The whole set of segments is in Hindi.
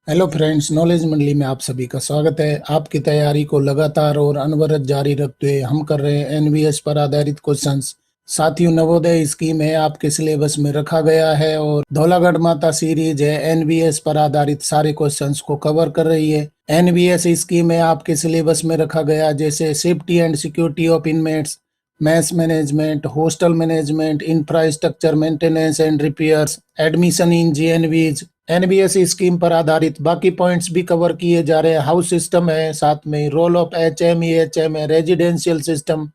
हेलो फ्रेंड्स, नॉलेज मंडली में आप सभी का स्वागत है। आपकी तैयारी को लगातार और अनवरत जारी रखते हुए हम कर रहे हैं एनवीएस पर आधारित क्वेश्चंस। साथियों, नवोदय स्कीम है आपके सिलेबस में रखा गया है और धौलागढ़ माता सीरीज है एनवीएस पर आधारित सारे क्वेश्चंस को कवर कर रही है। एनवीएस स्कीम है आपके सिलेबस में रखा गया, जैसे safety and security of inmates, mess management, hostel management, infrastructure maintenance and repairs, admission in JNVs. NBS scheme पर आधारित बाकी पॉइंट्स भी कवर किए जा रहे हैं। हाउस सिस्टम है, साथ में रोल ऑफ एचएम है, residential system,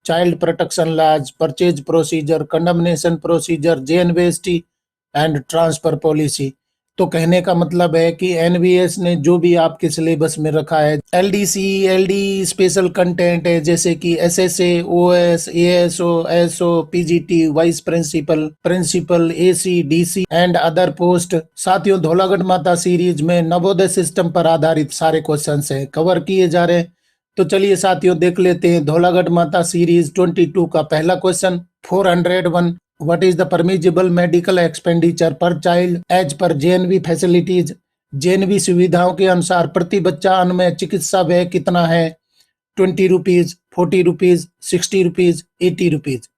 child protection laws, purchase procedure, condemnation procedure, JNVST and transfer policy. तो कहने का मतलब है कि एनवीएस ने जो भी आपके सिलेबस में रखा है, एलडीसी, एलडी स्पेशल कंटेंट है, जैसे कि SSA, OS, ASO, SO, PGT, vice principal, principal, AC, DC and other post. साथियों, धौलागढ़ माता सीरीज में नवोदय सिस्टम पर आधारित सारे क्वेश्चन है कवर किए जा रहे हैं। तो चलिए साथियों, देख लेते हैं धौलागढ़ माता सीरीज 22 का पहला question. 401, What is the permissible medical expenditure per child as per JNV facilities? JNV सुविधाओं के अनुसार प्रति बच्चा अनुमेय चिकित्सा व्यय कितना है? 20 रुपीज, 40 रुपीज, 60 रुपीज, 80 रुपीज।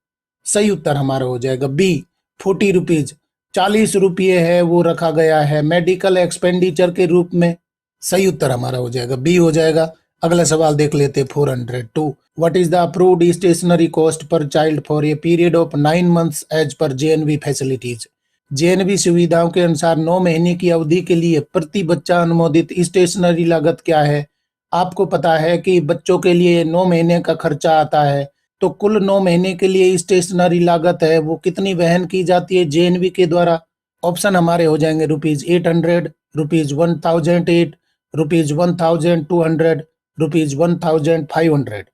सही उत्तर हमारा हो जाएगा बी, 40 रुपीज। 40 रुपये है वो रखा गया है मेडिकल एक्सपेंडिचर के रूप में। सही उत्तर हमारा हो जाएगा बी हो जाएगा। अगला सवाल देख लेते हैं 402। What is the approved stationery cost per child for a period of 9 months as per JNV facilities? JNV सुविधाओं के अनुसार 9 महीने की अवधि के लिए प्रति बच्चा अनुमोदित स्टेशनरी लागत क्या है? आपको पता है कि बच्चों के लिए 9 महीने का खर्चा आता है, तो कुल 9 महीने के लिए स्टेशनरी लागत है वो कितनी वहन की जाती है जेएनवी के द्वारा? ऑप्शन हमारे हो जाएंगे ₹800, ₹1008, ₹1200, ₹1500।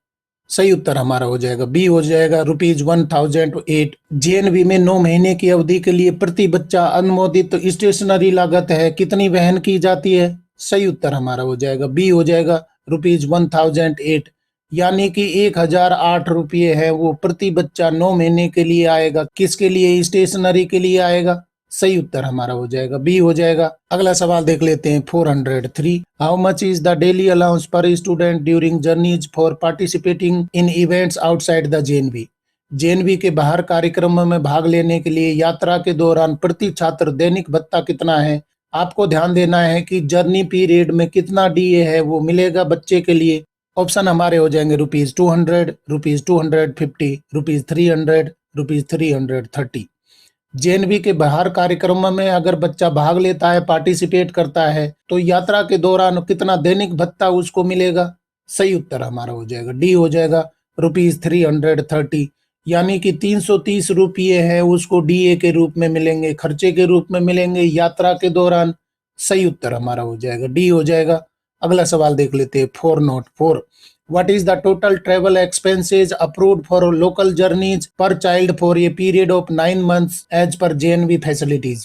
सही उत्तर हमारा हो जाएगा बी हो जाएगा ₹1008। जेएनवी में 9 महीने की अवधि के लिए प्रति बच्चा अनुमोदित स्टेशनरी लागत है कितनी वहन की जाती है? सही उत्तर हमारा हो जाएगा बी हो जाएगा ₹1008, यानी कि 1008 रुपये है वो प्रति बच्चा 9 महीने के लिए आएगा। किसके लिए? स्टेशनरी के लिए आएगा। सही उत्तर हमारा हो जाएगा बी हो जाएगा। अगला सवाल देख लेते हैं 403। How much is the daily allowance per student during journeys for participating in events outside the JNV? JNV के बाहर कार्यक्रमों में भाग लेने के लिए यात्रा के दौरान प्रति छात्र दैनिक भत्ता कितना है? आपको ध्यान देना है कि जर्नी पीरियड में कितना डीए है वो मिलेगा बच्चे के लिए। ऑप्शन हमारे हो जाएंगे ₹200, ₹250, ₹300, ₹330। जेएनवी के बाहर कार्यक्रमों में अगर बच्चा भाग लेता है, पार्टिसिपेट करता है, तो यात्रा के दौरान कितना दैनिक भत्ता उसको मिलेगा? सही उत्तर हमारा हो जाएगा डी हो जाएगा ₹330, यानी कि 330 रुपये है उसको डीए के रूप में मिलेंगे, खर्चे के रूप में मिलेंगे यात्रा के दौरान। सही उत्तर हमारा हो जाएगा डी हो जाएगा। अगला सवाल देख लेते हैं 404। What is the total travel expenses approved for local journeys per child for a period of 9 months as per JNV facilities?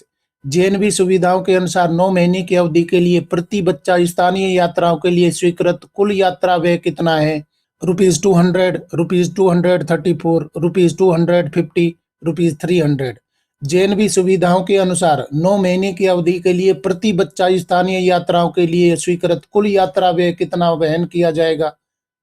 JNV सुविधाओं के अनुसार 9 महीने की अवधि के लिए प्रति बच्चा स्थानीय यात्राओं के लिए स्वीकृत कुल यात्रा व्यय कितना है? ₹200, ₹234, ₹250, ₹300। जेएनवी सुविधाओं के अनुसार 9 महीने की अवधि के लिए प्रति बच्चा स्थानीय यात्राओं के लिए स्वीकृत कुल यात्रा व्यय कितना वहन किया जाएगा?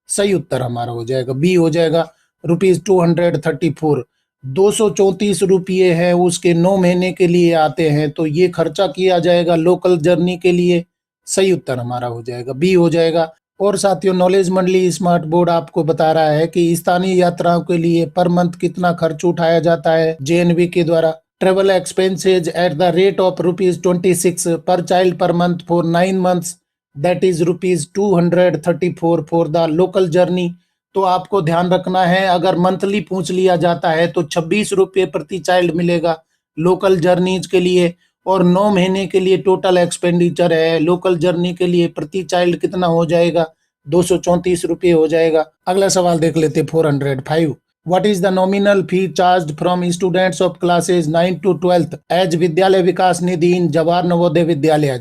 सही उत्तर हमारा हो जाएगा बी हो जाएगा ₹234। 234 है उसके 9 महीने के लिए आते हैं, तो ये खर्चा किया जाएगा लोकल जर्नी के लिए। सही उत्तर हमारा हो जाएगा बी हो जाएगा। और साथियों, नॉलेज मंडली स्मार्ट बोर्ड आपको बता रहा है कि स्थानीय यात्राओं के लिए पर मंथ कितना खर्च उठाया जाता है जेएनवी के द्वारा। Travel expenses at the rate of ₹26 पर child per month for 9 months, that is ₹234 for the local journey. तो आपको ध्यान रखना है, अगर मंथली पूछ लिया जाता है तो 26 रुपये प्रति चाइल्ड मिलेगा लोकल जर्नीज के लिए, और 9 महीने के लिए टोटल एक्सपेंडिचर है लोकल जर्नी के लिए प्रति चाइल्ड कितना हो जाएगा? 234 रुपये हो जाएगा। अगला सवाल देख लेते 405। What is the nominal fee charged from students of classes 9 to 12th as विद्यालय विकास निधि in जवाहर नवोदय विद्यालय?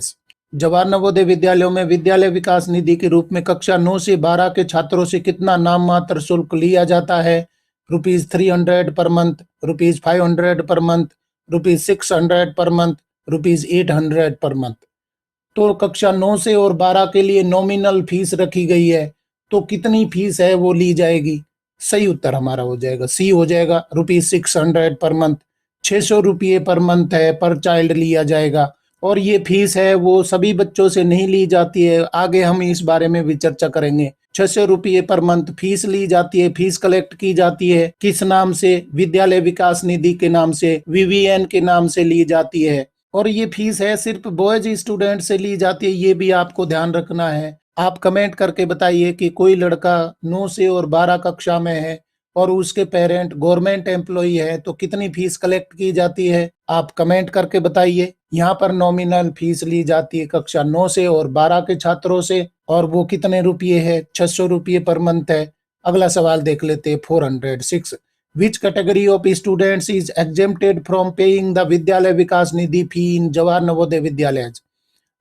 जवाहर नवोदय विद्यालयों में विद्यालय विकास निधि के रूप में कक्षा 9 से 12 के छात्रों से कितना नाम मात्र शुल्क लिया जाता है? ₹300 per month, ₹500 per month, ₹600 per month, ₹800 per month. तो कक्षा 9 से और 12 के लिए नॉमिनल फीस रखी गई है, तो कितनी फीस है वो ली जाएगी? सही उत्तर हमारा हो जाएगा सी हो जाएगा, ₹600 पर मंथ। 600 रुपये पर मंथ है, पर चाइल्ड लिया जाएगा। और ये फीस है वो सभी बच्चों से नहीं ली जाती है, आगे हम इस बारे में भी चर्चा करेंगे। 600 रुपये पर मंथ फीस ली जाती है। फीस कलेक्ट की जाती है किस नाम से? विद्यालय विकास निधि के नाम से, वीवीएन के नाम से ली जाती है। और ये फीस है सिर्फ बॉयज स्टूडेंट से ली जाती है, ये भी आपको ध्यान रखना है। आप कमेंट करके बताइए कि कोई लड़का 9 से और 12 कक्षा में है और उसके पेरेंट गवर्नमेंट एम्प्लॉई है, तो कितनी फीस कलेक्ट की जाती है? आप कमेंट करके बताइए। यहाँ पर नॉमिनल फीस ली जाती है कक्षा 9 से और 12 के छात्रों से, और वो कितने रुपये है? 600 रुपये पर मंथ है। अगला सवाल देख लेते हैं 406। Which category of students is exempted from paying the विद्यालय विकास निधि फी इन जवाहर नवोदय विद्यालय?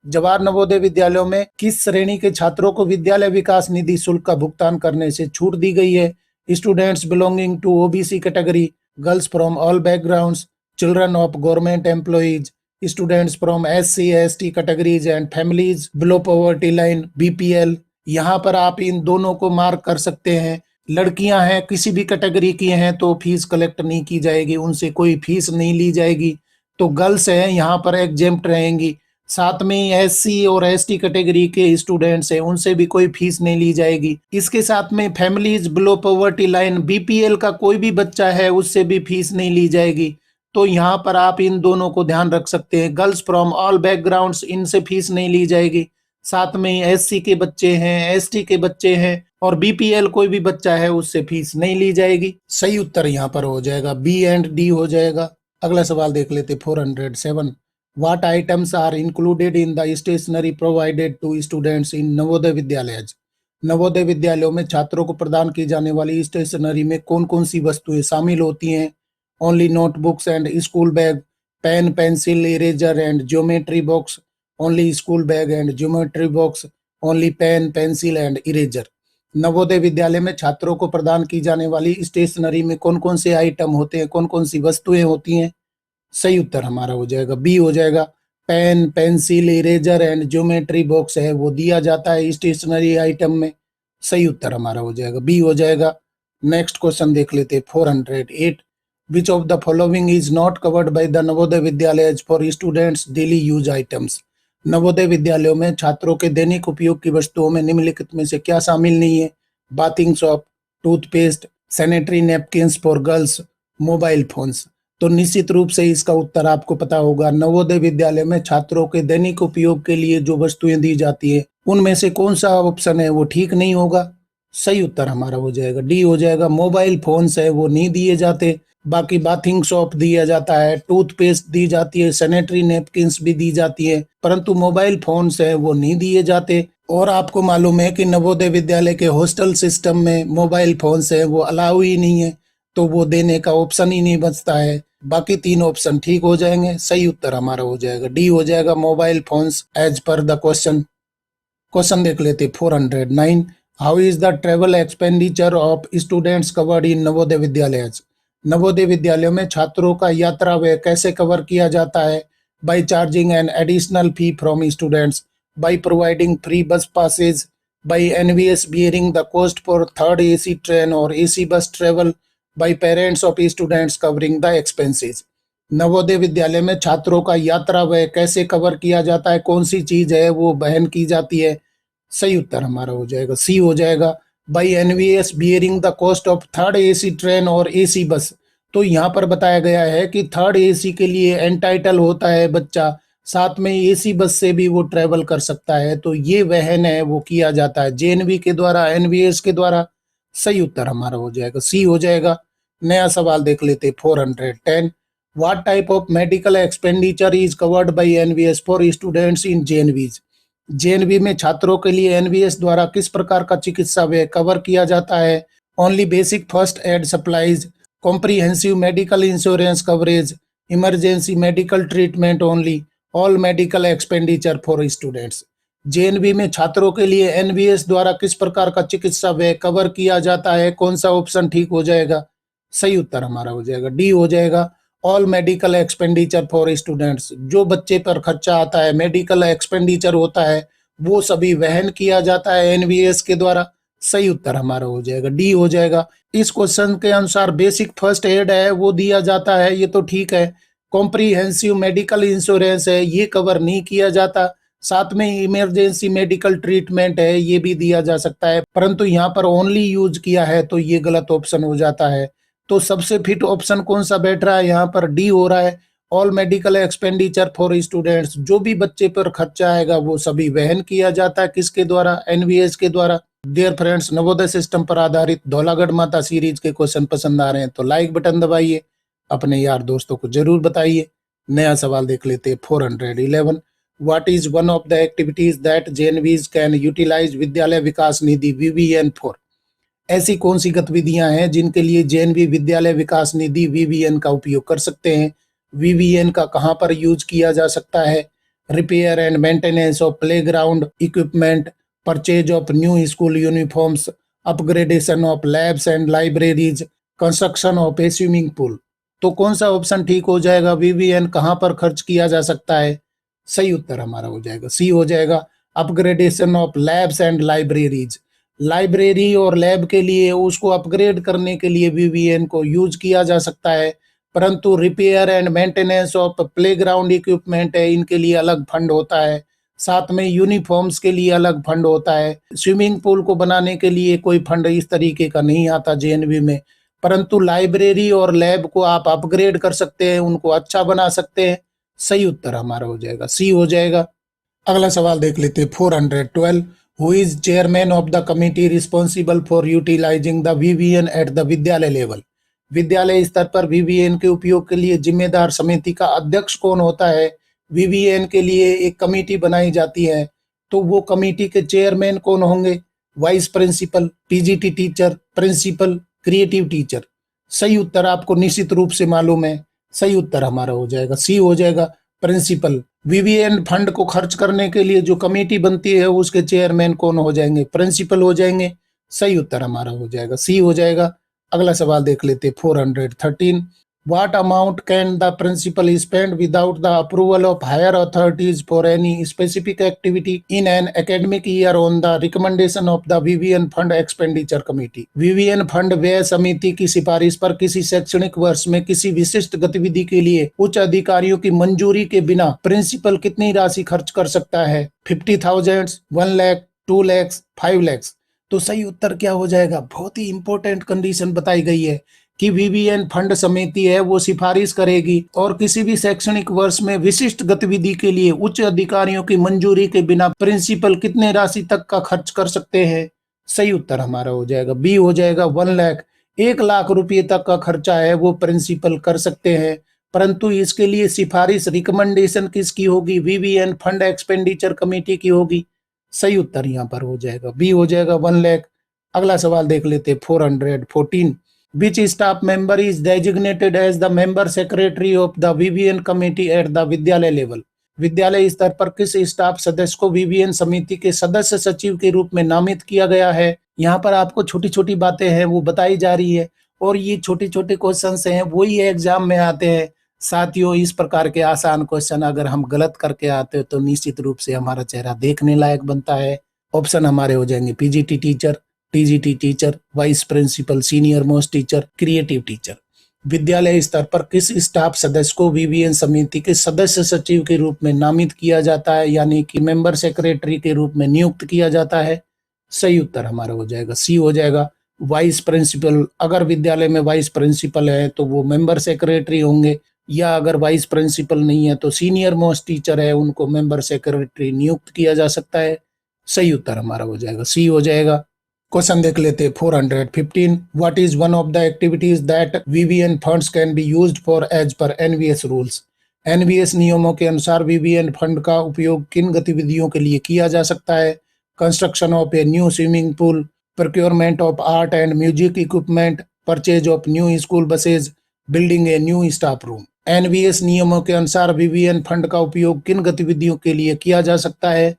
जवाहर नवोदय विद्यालयों में किस श्रेणी के छात्रों को विद्यालय विकास निधि शुल्क का भुगतान करने से छूट दी गई है? Students belonging to OBC category, girls from all backgrounds, children of government employees, students from SC ST categories and families below poverty line, BPL. यहाँ पर आप इन दोनों को मार्क कर सकते हैं। लड़कियां हैं, किसी भी कैटेगरी की हैं तो फीस कलेक्ट नहीं की जाएगी, उनसे कोई फीस नहीं ली जाएगी। तो गर्ल्स हैं यहाँ पर एग्जेम्प्ट रहेंगी। साथ में एससी और एसटी कैटेगरी के स्टूडेंट्स हैं, उनसे भी कोई फीस नहीं ली जाएगी। इसके साथ में families below poverty line, BPL का कोई भी बच्चा है उससे भी फीस नहीं ली जाएगी। तो यहाँ पर आप इन दोनों को ध्यान रख सकते हैं। गर्ल्स फ्रॉम ऑल बैकग्राउंड्स, इनसे फीस नहीं ली जाएगी। साथ में एससी के बच्चे हैं, एसटी के बच्चे हैं और बीपीएल कोई भी बच्चा है उससे फीस नहीं ली जाएगी। सही उत्तर यहाँ पर हो जाएगा बी एंड डी हो जाएगा। अगला सवाल देख लेते 407। What items are included in the stationery provided to students in Navodaya Vidyalaya? Navodaya विद्यालयों में छात्रों को प्रदान की जाने वाली स्टेशनरी में कौन कौन सी वस्तुएं शामिल होती हैं? Only notebooks and school bag, pen pencil eraser and geometry box, only school bag and geometry box, only pen pencil and eraser. Navodaya Vidyalaya में छात्रों को प्रदान की जाने वाली स्टेशनरी में कौन कौन से आइटम होते हैं, कौन कौन सी वस्तुएं होती हैं? सही उत्तर हमारा हो जाएगा बी हो जाएगा। Pen pencil eraser and geometry box है वो दिया जाता है स्टेशनरी आइटम में। सही उत्तर हमारा हो जाएगा बी हो जाएगा। नेक्स्ट क्वेश्चन देख लेते हैं 408। Which of the following is not covered by the Navodaya Vidyalaya for students daily use items? Navodaya विद्यालयों में छात्रों के दैनिक उपयोग की वस्तुओं में निम्नलिखित में से क्या शामिल नहीं है? Bathing soap, toothpaste, sanitary napkins for girls, mobile phones. तो निश्चित रूप से इसका उत्तर आपको पता होगा। नवोदय विद्यालय में छात्रों के दैनिक उपयोग के लिए जो वस्तुएं दी जाती है उनमें से कौन सा ऑप्शन है वो ठीक नहीं होगा? सही उत्तर हमारा हो जाएगा डी हो जाएगा। मोबाइल फोन्स है वो नहीं दिए जाते। बाकी बाथिंग सोप दिया जाता है, टूथपेस्ट दी जाती है, सैनिटरी नैपकिन्स भी दी जाती है, परंतु मोबाइल फोन्स है वो नहीं दिए जाते। और आपको मालूम है कि नवोदय विद्यालय के हॉस्टल सिस्टम में मोबाइल फोन्स है वो अलाउ ही नहीं है, तो वो देने का ऑप्शन ही नहीं बचता है। बाकी तीन ऑप्शन ठीक हो जाएंगे। सही उत्तर हमारा हो जाएगा डी हो जाएगा, mobile phones as per the question. Question देख लेते 409। How is the travel expenditure of students covered in Navodaya Vidyalaya? Navodaya विद्यालयों में छात्रों का यात्रा व्यय कैसे कवर किया जाता है? By charging an additional fee from students, by providing free bus passes, by NVS bearing the cost for third AC train और AC bus travel, by parents of students covering the expenses. Navodaya Vidyalaya में छात्रों का यात्रा व्यय कैसे कवर किया जाता है, कौन सी चीज है वो वहन की जाती है? सही उत्तर हमारा हो जाएगा सी हो जाएगा। By NVS bearing the cost of third AC train और एसी बस। तो यहाँ पर बताया गया है कि थर्ड एसी के लिए एंटाइटल होता है बच्चा, साथ में एसी बस से भी वो ट्रेवल कर सकता है, तो ये वहन है वो किया जाता है जेएनवी के द्वारा, एनवीएस के द्वारा। सही उत्तर हमारा हो जाएगा सी हो जाएगा। नया सवाल देख लेते 410। What type of medical expenditure is covered by NVS for students in JNVs? JNV में छात्रों के लिए एनवीएस द्वारा किस प्रकार का चिकित्सा व्यय कवर किया जाता है? Only basic first aid supplies, comprehensive medical insurance coverage, emergency medical treatment only, all medical expenditure for students. JNV में छात्रों के लिए एनवीएस द्वारा किस प्रकार का चिकित्सा व्यय कवर किया जाता है? कौन सा ऑप्शन ठीक हो जाएगा? सही उत्तर हमारा हो जाएगा डी हो जाएगा, all medical expenditure for students, जो बच्चे पर खर्चा आता है, मेडिकल एक्सपेंडिचर होता है, वो सभी वहन किया जाता है एनवीएस के द्वारा। सही उत्तर हमारा हो जाएगा डी हो जाएगा। इस क्वेश्चन के अनुसार बेसिक फर्स्ट एड है वो दिया जाता है, ये तो ठीक है। कॉम्प्रीहेंसिव मेडिकल इंश्योरेंस है, ये कवर नहीं किया जाता। साथ में इमरजेंसी मेडिकल ट्रीटमेंट है, ये भी दिया जा सकता है, परंतु यहाँ पर ओनली यूज किया है तो ये गलत ऑप्शन हो जाता है। तो सबसे फिट ऑप्शन कौन सा बैठ रहा है यहाँ पर? डी हो रहा है। All medical expenditure for students, जो भी बच्चे पर खर्चा आएगा वो सभी वहन किया जाता है, किसके द्वारा? एनवीएस के द्वारा। डियर फ्रेंड्स, नवोदय सिस्टम पर आधारित धौलागढ़ माता सीरीज के क्वेश्चन पसंद आ रहे हैं तो लाइक बटन दबाइए, अपने यार दोस्तों को जरूर बताइए। नया सवाल देख लेते हैं 411। What is one of the activities that JNVs can utilise Vidyalaya Vikas Nidhi VVN for? ऐसी कौन सी गतिविधियां हैं जिनके लिए जेएनवी विद्यालय विकास निधि वीवीएन का उपयोग कर सकते हैं? वीवीएन का कहां पर यूज किया जा सकता है? Repair and maintenance of playground equipment, purchase of new school uniforms, upgradation of labs and libraries, construction of A swimming pool. तो कौन सा ऑप्शन ठीक हो जाएगा? वीवीएन कहां पर खर्च किया जा सकता है? सही उत्तर हमारा हो जाएगा सी हो जाएगा, upgradation of labs and libraries. Library और लैब के लिए उसको अपग्रेड करने के लिए वीवीएन को यूज किया जा सकता है, परंतु repair and maintenance of playground equipment है, इनके लिए अलग फंड होता है। साथ में यूनिफॉर्म्स के लिए अलग फंड होता है। स्विमिंग पूल को बनाने के लिए कोई फंड इस तरीके का नहीं आता जेएनवी में, परंतु लाइब्रेरी और लैब को आप अपग्रेड कर सकते हैं, उनको अच्छा बना सकते हैं। सही उत्तर हमारा हो जाएगा सी हो जाएगा। अगला सवाल देख लेते हैं 412। Who is chairman of the committee responsible for utilising the VVN at the Vidyalaya level? विद्यालय स्तर पर वीवीएन के उपयोग के लिए जिम्मेदार समिति का अध्यक्ष कौन होता है? वीवीएन के लिए एक कमेटी बनाई जाती है, तो वो कमेटी के चेयरमैन कौन होंगे? Vice principal, PGT teacher, principal, creative teacher. सही उत्तर आपको निश्चित रूप से मालूम है। सही उत्तर हमारा हो जाएगा सी हो जाएगा, प्रिंसिपल। वीवीएन फंड को खर्च करने के लिए जो कमेटी बनती है उसके चेयरमैन कौन हो जाएंगे? प्रिंसिपल हो जाएंगे। सही उत्तर हमारा हो जाएगा सी हो जाएगा। अगला सवाल देख लेते 413। What amount can the principal spend without the approval of higher authorities for any specific activity in an academic year on the recommendation of the VVN Fund Expenditure Committee? VVN fund व्यय समिति की सिफारिश पर किसी शैक्षणिक वर्ष में किसी विशिष्ट गतिविधि के लिए उच्च अधिकारियों की मंजूरी के बिना प्रिंसिपल कितनी राशि खर्च कर सकता है? 50,000, 1 लाख, 2 लाख, 5 लाख। तो सही उत्तर क्या हो जाएगा? बहुत ही इंपॉर्टेंट कंडीशन बताई गई है कि वीवीएन फंड समिति है वो सिफारिश करेगी और किसी भी शैक्षणिक वर्ष में विशिष्ट गतिविधि के लिए उच्च अधिकारियों की मंजूरी के बिना प्रिंसिपल कितने राशि तक का खर्च कर सकते हैं? सही उत्तर हमारा हो जाएगा बी हो जाएगा, 1 लाख। 1 लाख रुपए तक का खर्चा है वो प्रिंसिपल कर सकते हैं, परंतु इसके लिए सिफारिश रिकमेंडेशन किसकी होगी? वीवीएन फंड एक्सपेंडिचर कमेटी की होगी। सही उत्तर यहाँ पर हो जाएगा बी हो जाएगा, 1 लाख। अगला सवाल देख लेते 414। Which staff member is designated as the member secretary of the VVN committee at the विद्यालय लेवल? विद्यालय स्तर पर किस स्टाफ सदस्य को वीवीएन समिति के सदस्य सचिव के रूप में नामित किया गया है? यहाँ पर आपको छोटी छोटी बातें हैं वो बताई जा रही है, और ये छोटे छोटे क्वेश्चन हैं वही एग्जाम में आते हैं। साथियों, इस प्रकार के आसान क्वेश्चन अगर हम गलत करके आते हो तो निश्चित रूप से हमारा चेहरा देखने लायक बनता है। ऑप्शन हमारे हो जाएंगे PGT teacher, TGT teacher, vice principal, senior most teacher, creative teacher. विद्यालय स्तर पर किस स्टाफ सदस्य को वीवीएन समिति के सदस्य सचिव के रूप में नामित किया जाता है, यानी कि मेंबर सेक्रेटरी के रूप में नियुक्त किया जाता है? सही उत्तर हमारा हो जाएगा सी हो जाएगा, वाइस प्रिंसिपल। अगर विद्यालय में वाइस प्रिंसिपल है तो वो मेंबर सेक्रेटरी होंगे, या अगर वाइस प्रिंसिपल नहीं है तो सीनियर मोस्ट टीचर है उनको मेंबर सेक्रेटरी नियुक्त किया जा सकता है। सही उत्तर हमारा हो जाएगा सी हो जाएगा। क्वेश्चन देख लेते 415। What is one of the activities that VVN funds can be used for as per NVS rules? NVS नियमों के अनुसार वीवीएन फंड का उपयोग किन गतिविधियों के लिए किया जा सकता है? Construction of a new swimming pool, procurement of art and music equipment, purchase of new school buses, building a new staff room. NVS नियमों के अनुसार वीवीएन फंड का उपयोग किन गतिविधियों के लिए किया जा सकता है?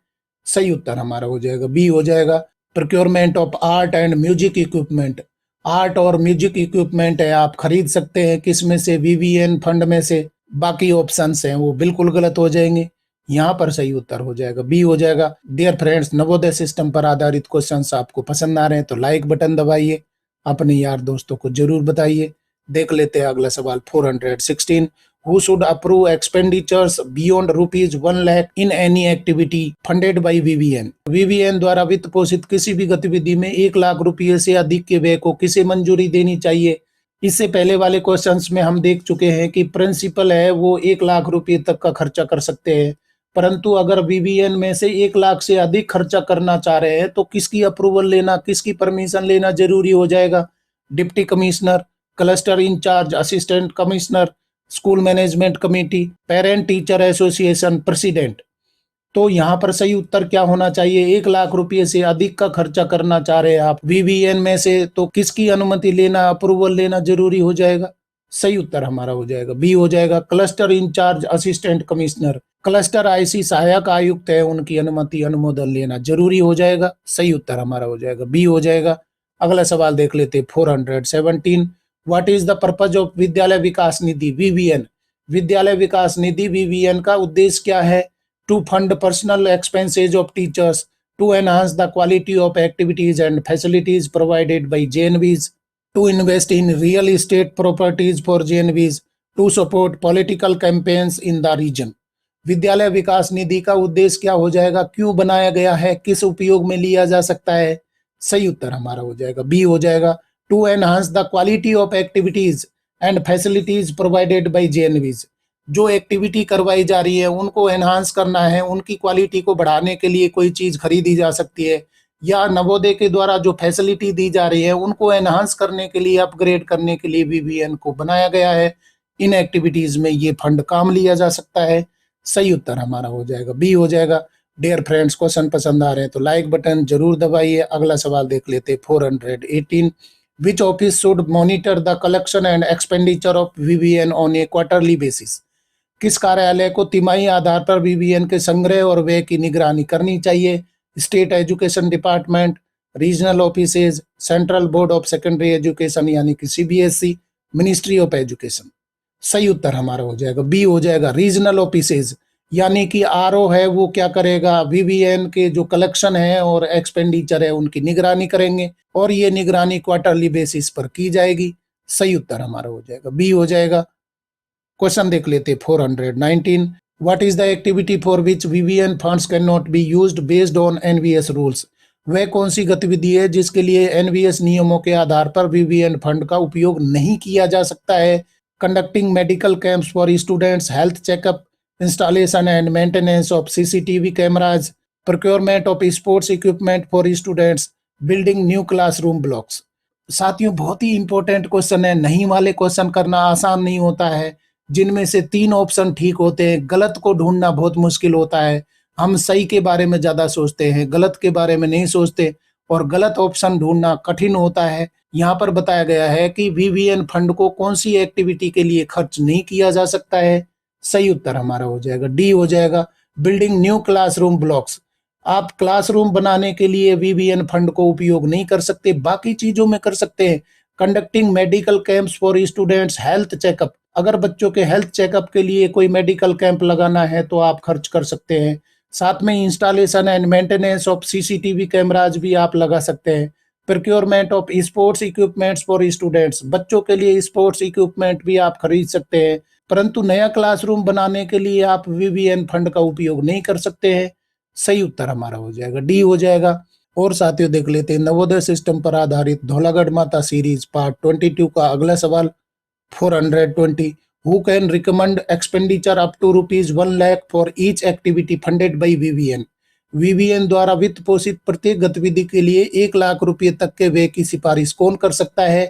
सही उत्तर हमारा हो जाएगा बी हो जाएगा, procurement of art and music equipment. Art और म्यूजिक इक्विपमेंट है, आप खरीद सकते हैं किस में से, वीवीएन फंड में से। बाकी ऑप्शंस हैं वो बिल्कुल गलत हो जाएंगे। यहाँ पर सही उत्तर हो जाएगा बी हो जाएगा। डियर फ्रेंड्स, नवोदय सिस्टम पर आधारित क्वेश्चंस आपको पसंद आ रहे हैं तो लाइक बटन दबाइए, अपने यार दोस्तों को जरूर बताइए। देख लेते हैं अगला सवाल 416। Who should approve expenditures beyond rupees 1 lakh in any activity funded by VVN? VVN द्वारा वित्त पोषित किसी भी गतिविधि में 1 लाख रुपये से अधिक के व्यय को किसे मंजूरी देनी चाहिए। इससे पहले वाले क्वेश्चंस में हम देख चुके हैं कि प्रिंसिपल है वो 1 लाख रुपये तक का खर्चा कर सकते हैं, परंतु अगर वीवीएन में से 1 लाख से अधिक खर्चा करना चाह रहे हैं तो किसकी अप्रूवल लेना, किसकी परमिशन लेना जरूरी हो जाएगा। Deputy commissioner, cluster incharge, assistant commissioner, school management committee, parent teacher association, president. तो यहाँ पर सही उत्तर क्या होना चाहिए। 1 लाख रुपये से अधिक का खर्चा करना चाह रहे हैं आप वीवीएन में से, तो किसकी अनुमति लेना, अप्रूवल लेना जरूरी हो जाएगा। सही उत्तर हमारा हो जाएगा बी हो जाएगा, cluster incharge assistant commissioner. Cluster IC सहायक आयुक्त है, उनकी अनुमति अनुमोदन लेना जरूरी हो जाएगा। सही उत्तर हमारा हो जाएगा बी हो जाएगा। अगला सवाल देख लेते 417। What is the purpose of विद्यालय विकास निधि वीवीएन? विद्यालय विकास निधि वीवीएन का उद्देश्य क्या है। To fund personal expenses of teachers, to enhance the quality of activities and facilities provided by JNVs, to invest in real estate properties for JNVs, to support political campaigns in the region। विद्यालय विकास निधि का उद्देश्य क्या हो जाएगा, क्यों बनाया गया है, किस उपयोग में लिया जा सकता है। सही उत्तर हमारा हो जाएगा बी हो जाएगा, to enhance the quality of activities and facilities provided by JNVs. जो एक्टिविटी करवाई जा रही है उनको एनहांस करना है, उनकी क्वालिटी को बढ़ाने के लिए कोई चीज खरीदी जा सकती है, या नवोदय के द्वारा जो फैसिलिटी दी जा रही है उनको एनहांस करने के लिए, अपग्रेड करने के लिए वीवीएन को बनाया गया है। इन एक्टिविटीज में ये फंड काम लिया जा सकता है। सही उत्तर हमारा हो जाएगा बी हो जाएगा। डियर फ्रेंड्स, क्वेश्चन पसंद आ रहे हैं तो लाइक बटन जरूर दबाइए। अगला सवाल देख लेते 418। Which office should monitor the collection and expenditure of VVN on a quarterly basis? किस कार्यालय को तिमाही आधार पर वीवीएन के संग्रह और व्यय की निगरानी करनी चाहिए। State education department, regional offices, central board of secondary education यानी कि सीबीएसई, मिनिस्ट्री ऑफ एजुकेशन। सही उत्तर हमारा हो जाएगा बी हो जाएगा, रीजनल ऑफिसेज, यानी कि आरओ है वो क्या करेगा, वीवीएन के जो कलेक्शन है और एक्सपेंडिचर है उनकी निगरानी करेंगे, और ये निगरानी क्वार्टरली बेसिस पर की जाएगी। सही उत्तर हमारा हो जाएगा बी हो जाएगा। क्वेश्चन देख लेते 419। What is the activity for which VVN funds cannot be used based on NVS rules? वह कौन सी गतिविधि है जिसके लिए एनवीएस नियमों के आधार पर वीवीएन फंड का उपयोग नहीं किया जा सकता है। Conducting medical camps for students, health checkup, installation and maintenance of CCTV cameras, procurement of sports equipment for students, building new classroom blocks. साथियों, बहुत ही इंपॉर्टेंट क्वेश्चन है, नहीं वाले क्वेश्चन करना आसान नहीं होता है। जिनमें से 3 ऑप्शन ठीक होते हैं, गलत को ढूंढना बहुत मुश्किल होता है। हम सही के बारे में ज्यादा सोचते हैं, गलत के बारे में नहीं सोचते, और गलत ऑप्शन ढूंढना कठिन होता है। यहाँ पर बताया गया है कि वीवीएन फंड को कौन सी एक्टिविटी के लिए खर्च नहीं किया जा सकता है। सही उत्तर हमारा हो जाएगा डी हो जाएगा, बिल्डिंग न्यू क्लासरूम ब्लॉक्स। आप क्लासरूम बनाने के लिए वीवीएन फंड को उपयोग नहीं कर सकते, बाकी चीजों में कर सकते हैं। Conducting medical camps for students, health checkup, अगर बच्चों के हेल्थ चेकअप के लिए कोई मेडिकल कैंप लगाना है तो आप खर्च कर सकते हैं। साथ में installation and maintenance of CCTV cameras भी आप लगा सकते हैं। Procurement of sports equipments for students, बच्चों के लिए स्पोर्ट्स इक्विपमेंट भी आप खरीद सकते हैं, परंतु नया क्लासरूम बनाने के लिए आप वीवीएन फंड का उपयोग नहीं कर सकते हैं। सही उत्तर हमारा हो जाएगा डी हो जाएगा। और साथियों, देख लेते हैं नवोदय सिस्टम पर आधारित धौलागढ़ माता सीरीज पार्ट 22 का अगला सवाल 420। Who can recommend expenditure up to rupees 1 lakh for each activity funded by VVN? VVN द्वारा वित्त पोषित प्रत्येक गतिविधि के लिए 1 लाख रुपये तक के व्यय की सिफारिश कौन कर सकता है।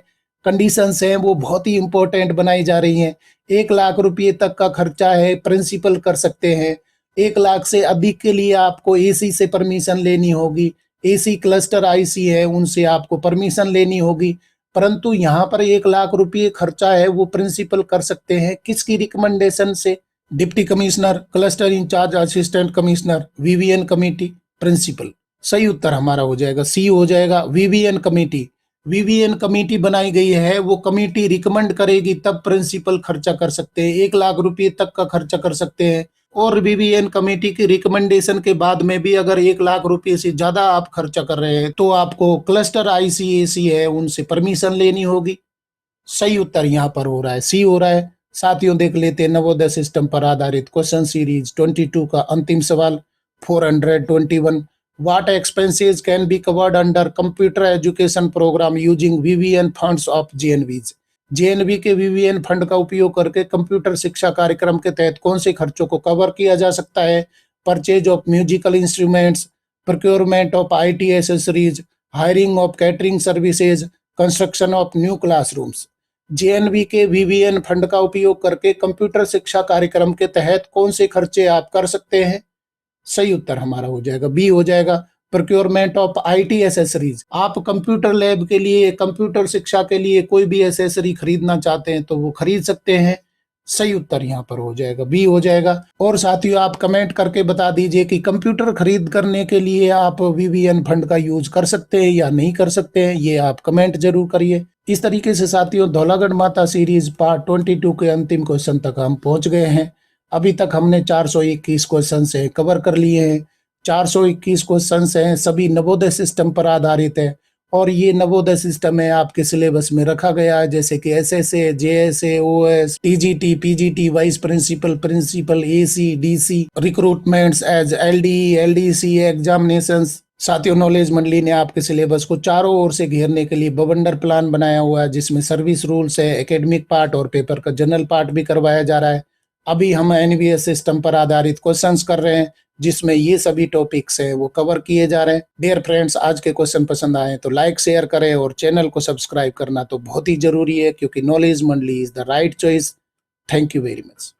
कंडीशंस हैं वो बहुत ही इंपॉर्टेंट बनाई जा रही हैं। 1 लाख रुपये तक का खर्चा है, प्रिंसिपल कर सकते हैं। 1 लाख से अधिक के लिए आपको एसी से परमिशन लेनी होगी, एसी क्लस्टर आईसी है उनसे आपको परमिशन लेनी होगी, परंतु यहाँ पर 1 लाख रुपये खर्चा है वो प्रिंसिपल कर सकते हैं। किसकी रिकमेंडेशन से? Deputy commissioner, cluster incharge, assistant commissioner, VVN committee, principal. सही उत्तर हमारा हो जाएगा सी हो जाएगा, वीवीएन कमेटी। वीवीएन कमेटी बनाई गई है, वो कमेटी रिकमेंड करेगी तब प्रिंसिपल खर्चा कर सकते हैं, 1 लाख रुपए तक का खर्चा कर सकते हैं। और वीवीएन कमेटी की रिकमेंडेशन के बाद में भी अगर 1 लाख रुपए से ज्यादा आप खर्चा कर रहे हैं तो आपको क्लस्टर आईसीएसी है उनसे परमिशन लेनी होगी। सही उत्तर यहाँ पर हो रहा है, सी हो रहा है। साथियों देख लेते हैं नवोदय सिस्टम पर आधारित क्वेश्चन सीरीज 22 का अंतिम सवाल 421। What expenses can be covered under computer education programme using VVN funds of JNVs. JNV के वीवीएन फंड का उपयोग करके कंप्यूटर शिक्षा कार्यक्रम के तहत कौन से खर्चों को कवर किया जा सकता है? Purchase of musical instruments, procurement of IT accessories, hiring of catering services, construction of new classrooms. JNV के वीवीएन फंड का उपयोग करके कंप्यूटर शिक्षा कार्यक्रम के तहत कौन से खर्चे आप कर सकते हैं? सही उत्तर हमारा हो जाएगा बी हो जाएगा, प्रोक्योरमेंट ऑफ आईटी एसेसरीज। आप कंप्यूटर लैब के लिए, कंप्यूटर शिक्षा के लिए कोई भी एसेसरी खरीदना चाहते हैं तो वो खरीद सकते हैं। सही उत्तर यहाँ पर हो जाएगा बी हो जाएगा। और साथियों आप कमेंट करके बता दीजिए कि कंप्यूटर खरीद करने के लिए आप वीवीएन फंड का यूज कर सकते हैं या नहीं कर सकते हैं, ये आप कमेंट जरूर करिए। इस तरीके से साथियों धौलागढ़ माता सीरीज पार्ट 22 के अंतिम क्वेश्चन तक हम पहुंच गए हैं। अभी तक हमने 421 क्वेश्चन से कवर कर लिए हैं। 421 क्वेश्चन हैं, सभी नवोदय सिस्टम पर आधारित है और ये नवोदय सिस्टम है आपके सिलेबस में रखा गया है, जैसे कि SSA, JSA, OS, TGT, PGT, vice principal, principal, AC, DC, recruitments as LDE, LDC, examinations. साथियों नॉलेज मंडली ने आपके सिलेबस को चारों ओर से घेरने के लिए बवंडर प्लान बनाया हुआ है, जिसमें सर्विस रूल्स है, एकेडमिक पार्ट और पेपर का जनरल पार्ट भी करवाया जा रहा है। अभी हम एनवीएस सिस्टम पर आधारित क्वेश्चंस कर रहे हैं, जिसमें ये सभी टॉपिक्स हैं वो कवर किए जा रहे हैं। डियर फ्रेंड्स, आज के क्वेश्चन पसंद आए तो लाइक शेयर करें और चैनल को सब्सक्राइब करना तो बहुत ही जरूरी है, क्योंकि नॉलेज मंडली is the right choice. Thank you very much.